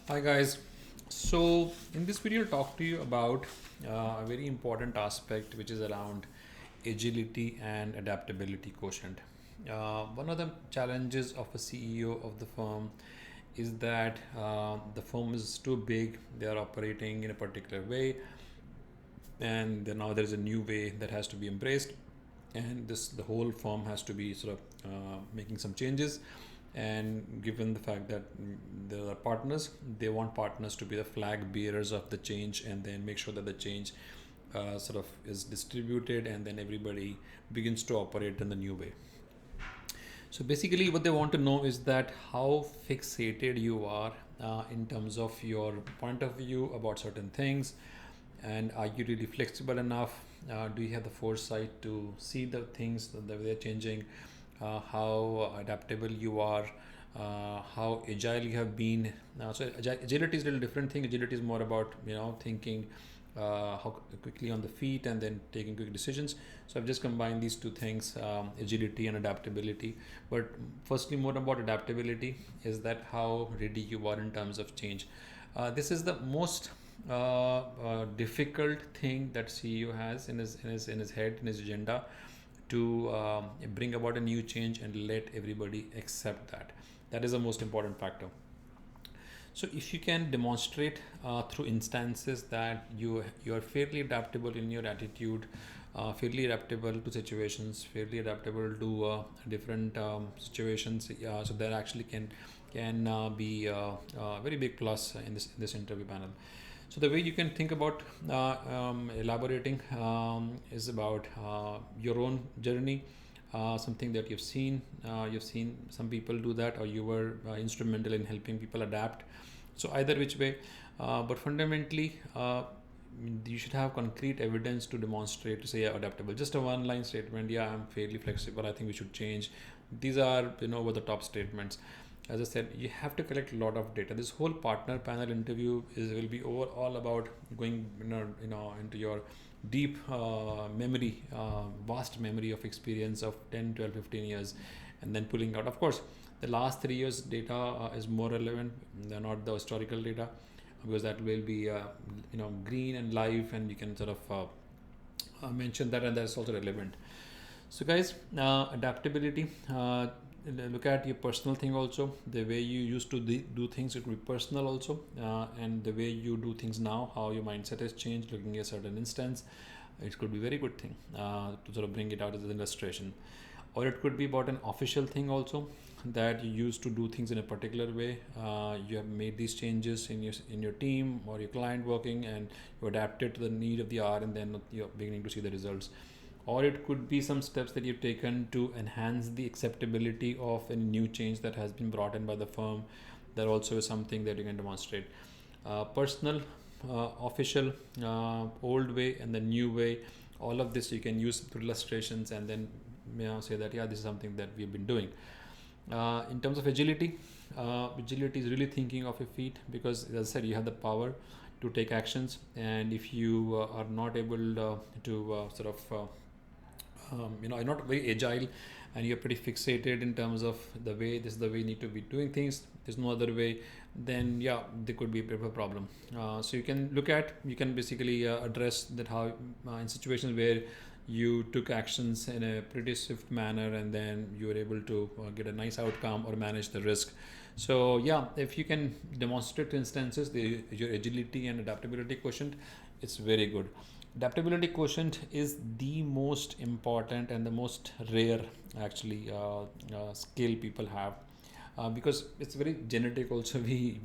Hi guys. So in this video, I'll talk to you about a very important aspect, which is around agility and adaptability quotient. One of the challenges of a CEO of the firm is that the firm is too big. They are operating in a particular way, and then now there is a new way that has to be embraced, and the whole firm has to be sort of making some changes. And given the fact that there are partners, they want partners to be the flag bearers of the change, and then make sure that the change sort of is distributed, and then everybody begins to operate in the new way. So basically, what they want to know is that how fixated you are in terms of your point of view about certain things, and are you really flexible enough? Do you have the foresight to see the things that they're changing? How adaptable you are? How agile you have been? So agility is a little different thing. Agility is more about thinking how quickly on the feet and then taking quick decisions. So I've just combined these two things, agility and adaptability. But firstly, more about adaptability is that how ready you are in terms of change. This is the most difficult thing that CEO has in his head, in his agenda, to bring about a new change and let everybody accept that. That is the most important factor. So if you can demonstrate through instances that you are fairly adaptable in your attitude, fairly adaptable to situations, fairly adaptable to different situations, so that actually can be a very big plus in this interview panel. So the way you can think about elaborating is about your own journey, something that you've seen. You've seen some people do that, or you were instrumental in helping people adapt. So either which way, but fundamentally, you should have concrete evidence to demonstrate to say, yeah, adaptable. Just a one-line statement, yeah, I'm fairly flexible, I think we should change. These are over the top statements. As I said, you have to collect a lot of data. This whole partner panel interview will be all about going into your deep memory, vast memory of experience of 10, 12, 15 years, and then pulling out, of course, the last 3 years data is more relevant than not the historical data, because that will be green and live, and you can sort of mention that, and that's also relevant. So guys, adaptability, look at your personal thing also. The way you used to do things, it will be personal also, and the way you do things now, how your mindset has changed looking at a certain instance. It could be very good thing to sort of bring it out as an illustration. Or it could be about an official thing also, that you used to do things in a particular way. You have made these changes in your team or your client working, and you adapted to the need of the hour, and then you're beginning to see the results. Or it could be some steps that you've taken to enhance the acceptability of a new change that has been brought in by the firm. That also is something that you can demonstrate. Personal, official, old way, and the new way. All of this you can use through illustrations, and then say that, yeah, this is something that we've been doing. In terms of agility, agility is really thinking of your feet, because as I said, you have the power to take actions, and if you are not able to sort of are not very agile, and you're pretty fixated in terms of the way this is the way you need to be doing things, there's no other way, then yeah, there could be a bit of a problem. So you can basically address that, how in situations where you took actions in a pretty swift manner, and then you were able to get a nice outcome or manage the risk. So yeah, if you can demonstrate instances, your agility and adaptability quotient, it's very good. Adaptability quotient is the most important and the most rare, actually, skill people have, because it's very genetic also. We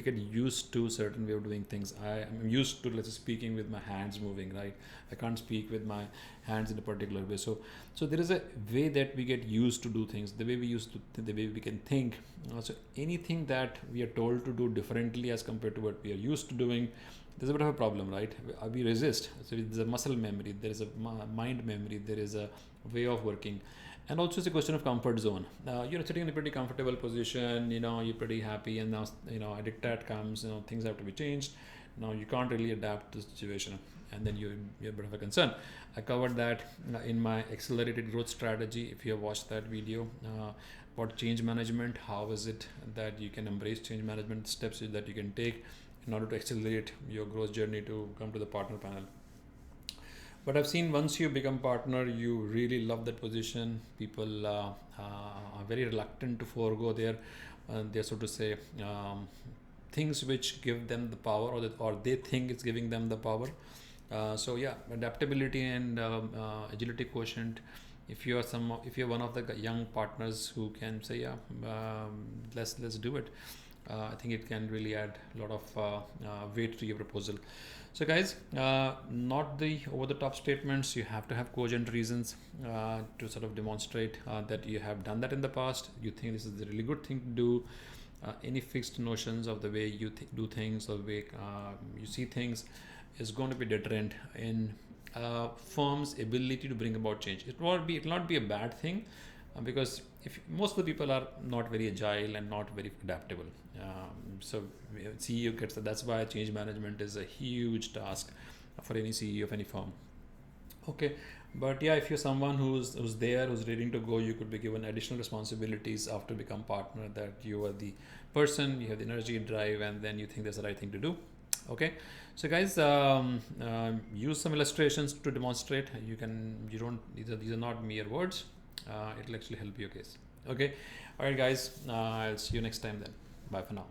get used to certain way of doing things. I am used to, let's say, speaking with my hands moving, right? I can't speak with my hands in a particular way. So there is a way that we get used to do things, the way we used to, the way we can think. So anything that we are told to do differently as compared to what we are used to doing, there's a bit of a problem, right? We resist. So there's a muscle memory, there is a mind memory, there is a way of working. And also it's a question of comfort zone. You're sitting in a pretty comfortable position, you're pretty happy, and now a diktat comes, things have to be changed. Now you can't really adapt to the situation, and then you're a bit of a concern. I covered that in my accelerated growth strategy, if you have watched that video. about change management. How is it that you can embrace change management steps that you can take in order to accelerate your growth journey to come to the partner panel. But I've seen once you become partner, you really love that position. People are very reluctant to forego their so to say things which give them the power, or they think it's giving them the power. So yeah, adaptability and agility quotient. If you're one of the young partners who can say, yeah, let's do it. I think it can really add a lot of weight to your proposal. So guys, not the over the top statements. You have to have cogent reasons to sort of demonstrate that you have done that in the past. You think this is a really good thing to do. Any fixed notions of the way you do things, or the way you see things, is going to be deterrent in firm's ability to bring about change. It will not be a bad thing, because if most of the people are not very agile and not very adaptable, so CEO gets that. That's why change management is a huge task for any CEO of any firm. Okay, but yeah, if you're someone who's there, who's ready to go, you could be given additional responsibilities after become partner, that you are the person, you have the energy, drive, and then you think that's the right thing to do. Okay, so guys, use some illustrations to demonstrate. These are not mere words. It'll actually help your case. Okay, all right guys, I'll see you next time then. Bye for now.